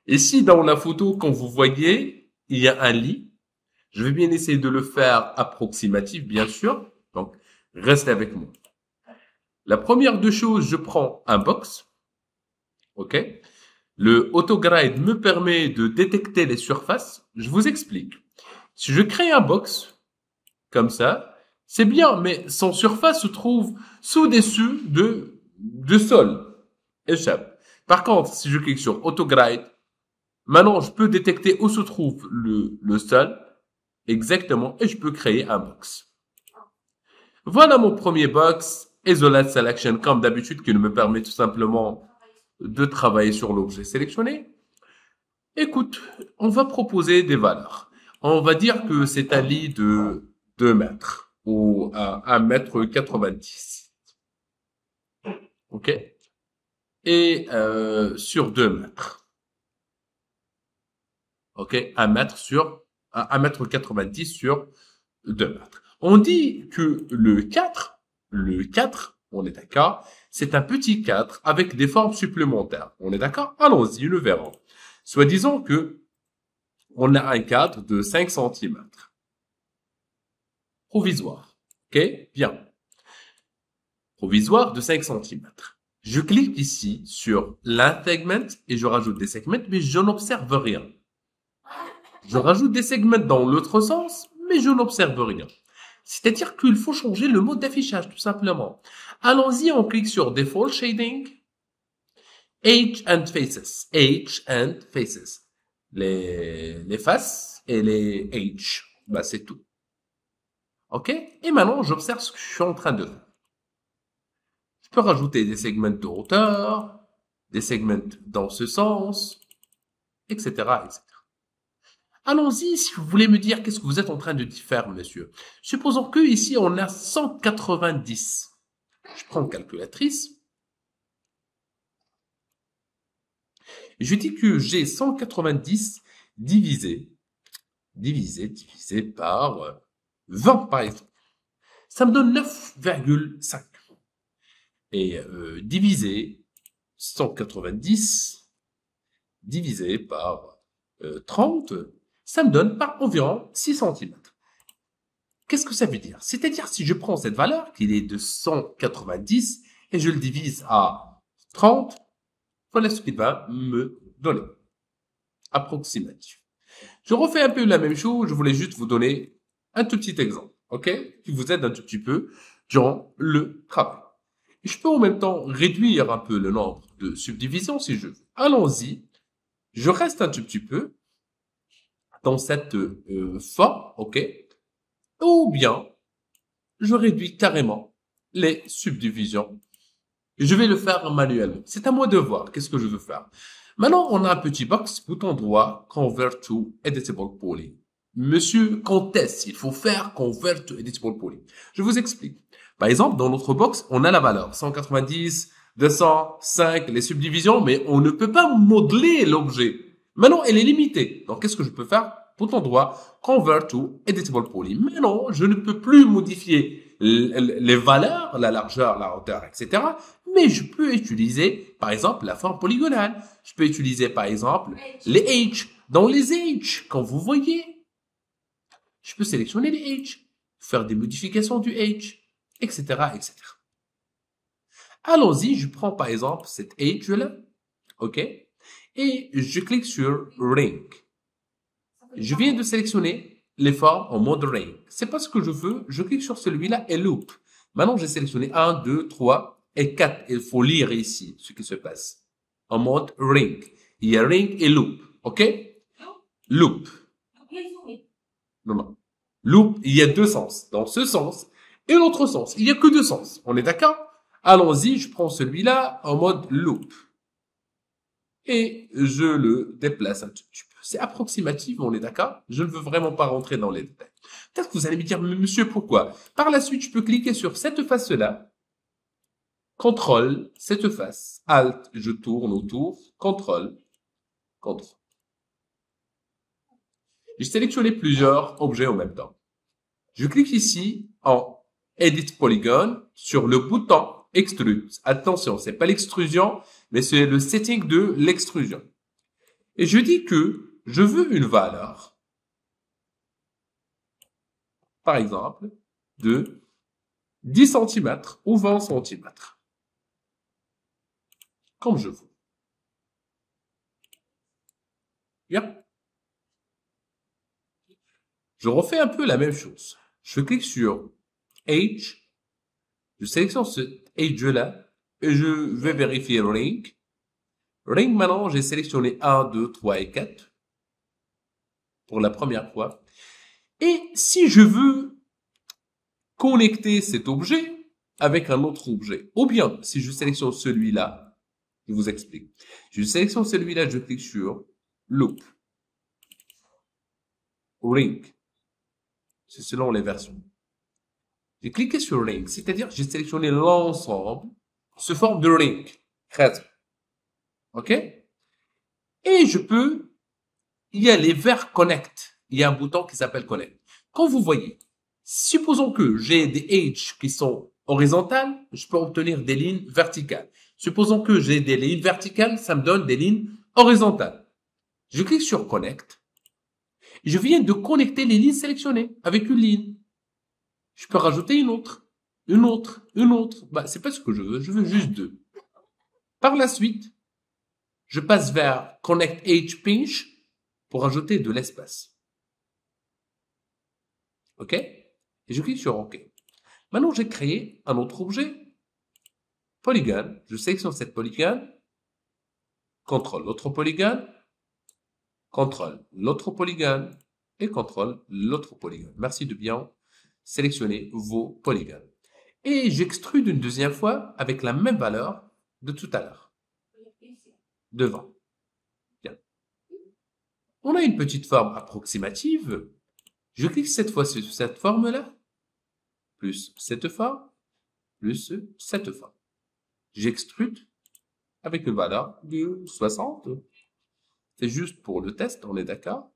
Ici, dans la photo, quand vous voyez, il y a un lit. Je vais bien essayer de le faire approximatif, bien sûr. Donc, restez avec moi. La première des choses, je prends un box. OK? Le AutoGride me permet de détecter les surfaces. Je vous explique. Si je crée un box, comme ça, c'est bien, mais son surface se trouve sous-dessus de sol. Échappe. Par contre, si je clique sur AutoGride, maintenant, je peux détecter où se trouve le sol, exactement, et je peux créer un box. Voilà mon premier box, Isolate Selection, comme d'habitude, qui me permet tout simplement de travailler sur l'objet sélectionné. Écoute, on va proposer des valeurs. On va dire que c'est un lit de 2 mètres ou à 1 mètre 90. OK? Et sur 2 mètres. OK? 1 mètre sur 1 mètre 90 sur 2 mètres. On dit que le 4, on est d'accord, c'est un petit 4 avec des formes supplémentaires. On est d'accord? Allons-y, le verrons. Soit disons que on a un cadre de 5 cm. Provisoire. OK? Bien. Provisoire de 5 cm. Je clique ici sur l'insegment et je rajoute des segments, mais je n'observe rien. Je rajoute des segments dans l'autre sens, mais je n'observe rien. C'est-à-dire qu'il faut changer le mode d'affichage, tout simplement. Allons-y, on clique sur Default Shading, Edge and Faces. Edge and Faces. Les faces et les edge. Bah, c'est tout. OK? Et maintenant, j'observe ce que je suis en train de faire. Je peux rajouter des segments de hauteur, des segments dans ce sens, etc., etc. Allons-y, si vous voulez me dire qu'est-ce que vous êtes en train de faire, monsieur. Supposons que ici, on a 190. Je prends une calculatrice. Je dis que j'ai 190 divisé par 20, par exemple. Ça me donne 9,5. Et diviser 190 divisé par 30, ça me donne par environ 6 cm. Qu'est-ce que ça veut dire? C'est-à-dire si je prends cette valeur, qui est de 190, et je le divise à 30, voilà ce qu'il va me donner. Approximatif. Je refais un peu la même chose, je voulais juste vous donner un tout petit exemple, OK? Qui vous aide un tout petit peu durant le travail. Et je peux en même temps réduire un peu le nombre de subdivisions si je veux. Allons-y. Je reste un tout petit peu dans cette forme, OK? Ou bien, je réduis carrément les subdivisions. Je vais le faire manuellement. C'est à moi de voir qu'est-ce que je veux faire. Maintenant, on a un petit box, bouton droit, Convert to Editable Poly. Monsieur, quand est-ce qu'il faut faire Convert to Editable Poly? Je vous explique. Par exemple, dans notre box, on a la valeur 190, 200, 5, les subdivisions, mais on ne peut pas modeler l'objet. Maintenant, elle est limitée. Donc, qu'est-ce que je peux faire? Bouton droit, Convert to Editable Poly. Maintenant, je ne peux plus modifier les valeurs, la largeur, la hauteur, etc. Mais je peux utiliser, par exemple, la forme polygonale. Je peux utiliser, par exemple, les edges. Dans les edges, quand vous voyez, je peux sélectionner les edges, faire des modifications du edge, etc., etc. Allons-y, je prends par exemple cet edge-là, OK, et je clique sur Ring. Je viens de sélectionner les formes en mode Ring. C'est pas ce que je veux, je clique sur celui-là et Loop. Maintenant, j'ai sélectionné 1, 2, 3 et 4. Il faut lire ici ce qui se passe. En mode Ring. Il y a Ring et Loop, OK? Loop. Non, non. Loop, il y a deux sens. Dans ce sens et l'autre sens. Il n'y a que deux sens. On est d'accord? Allons-y, je prends celui-là en mode loop. Et je le déplace un petit peu. C'est approximatif, on est d'accord? Je ne veux vraiment pas rentrer dans les détails. Peut-être que vous allez me dire, monsieur, pourquoi? Par la suite, je peux cliquer sur cette face-là. Contrôle, cette face. Alt, je tourne autour. Contrôle. Contrôle. J'ai sélectionné plusieurs objets en même temps. Je clique ici en Edit Polygon sur le bouton Extrude. Attention, c'est pas l'extrusion, mais c'est le setting de l'extrusion. Et je dis que je veux une valeur, par exemple, de 10 centimètres ou 20 centimètres, comme je veux. Bien. Je refais un peu la même chose. Je clique sur Age, je sélectionne ce Age-là, et je vais vérifier Ring. Ring, maintenant, j'ai sélectionné 1, 2, 3 et 4 pour la première fois. Et si je veux connecter cet objet avec un autre objet, ou bien si je sélectionne celui-là, je vous explique. Je sélectionne celui-là, je clique sur Loop, Ring, c'est selon les versions. J'ai cliqué sur Ring, c'est-à-dire j'ai sélectionné l'ensemble sous forme de ring. OK? Et je peux, il y a les vers Connect. Il y a un bouton qui s'appelle Connect. Quand vous voyez, supposons que j'ai des edges qui sont horizontales, je peux obtenir des lignes verticales. Supposons que j'ai des lignes verticales, ça me donne des lignes horizontales. Je clique sur Connect. Je viens de connecter les lignes sélectionnées avec une ligne. Je peux rajouter une autre, une autre, une autre. Bah, c'est pas ce que je veux juste deux. Par la suite, je passe vers Connect Edge Pinch pour ajouter de l'espace. OK? Et je clique sur OK. Maintenant, j'ai créé un autre objet, polygone. Je sélectionne cette polygone, contrôle l'autre polygone, contrôle l'autre polygone et contrôle l'autre polygone. Merci de bien sélectionner vos polygones. Et j'extrude une deuxième fois avec la même valeur de tout à l'heure. Devant. Bien. On a une petite forme approximative. Je clique cette fois sur cette forme-là, plus cette forme, plus cette forme. J'extrude avec une valeur de 60. C'est juste pour le test, on est d'accord?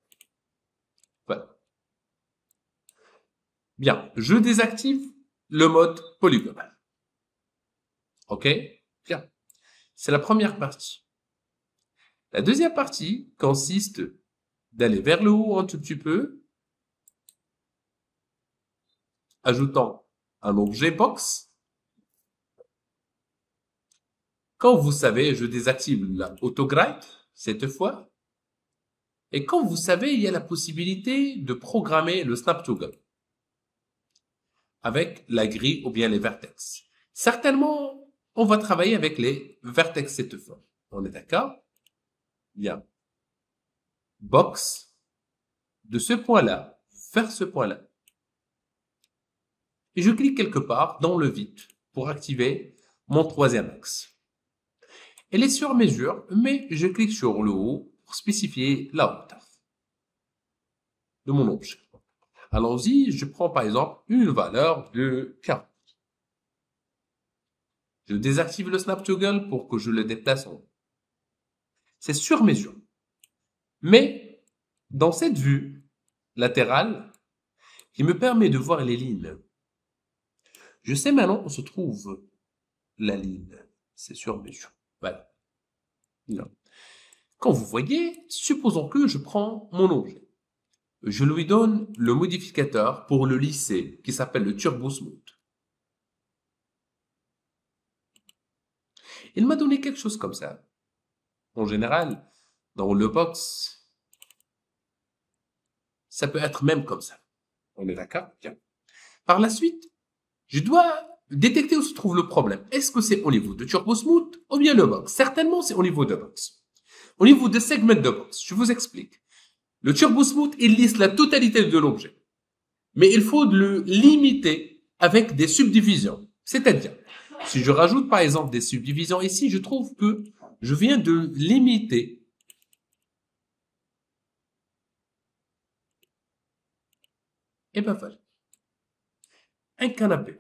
Voilà. Bien, je désactive le mode polygonal. OK? Bien. C'est la première partie. La deuxième partie consiste d'aller vers le haut un tout petit peu, ajoutant un objet box. Quand vous savez, je désactive la autograde cette fois. Et comme vous savez, il y a la possibilité de programmer le snap toggle avec la grille ou bien les vertex. Certainement, on va travailler avec les vertex cette fois. On est d'accord? Bien. Box de ce point-là vers ce point-là. Et je clique quelque part dans le vide pour activer mon troisième axe. Elle est sur mesure, mais je clique sur le haut pour spécifier la hauteur de mon objet. Allons-y, je prends par exemple une valeur de 40. Je désactive le snap toggle pour que je le déplace en haut. C'est sur mesure. Mais dans cette vue latérale qui me permet de voir les lignes, je sais maintenant où se trouve la ligne. C'est sur mesure. Voilà. Non. Quand vous voyez, supposons que je prends mon objet. Je lui donne le modificateur pour le lisser qui s'appelle le Turbo Smooth. Il m'a donné quelque chose comme ça. En général, dans le box, ça peut être même comme ça. On est d'accord? Bien. Par la suite, je dois détecter où se trouve le problème. Est-ce que c'est au niveau de Turbo Smooth ou bien le box? Certainement, c'est au niveau de box. Au niveau de segment de box, je vous explique. Le Turbo Smooth, il lisse la totalité de l'objet. Mais il faut le limiter avec des subdivisions. C'est-à-dire, si je rajoute par exemple des subdivisions ici, je trouve que je viens de limiter et ben voilà. Un canapé.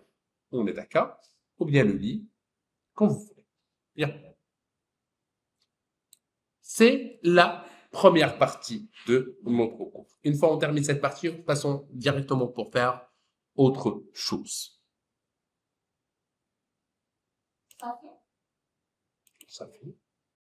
On est d'accord? Ou bien le lit, quand vous voulez. Bien. C'est la première partie de notre cours. Une fois on termine cette partie, passons directement pour faire autre chose. Ça fait.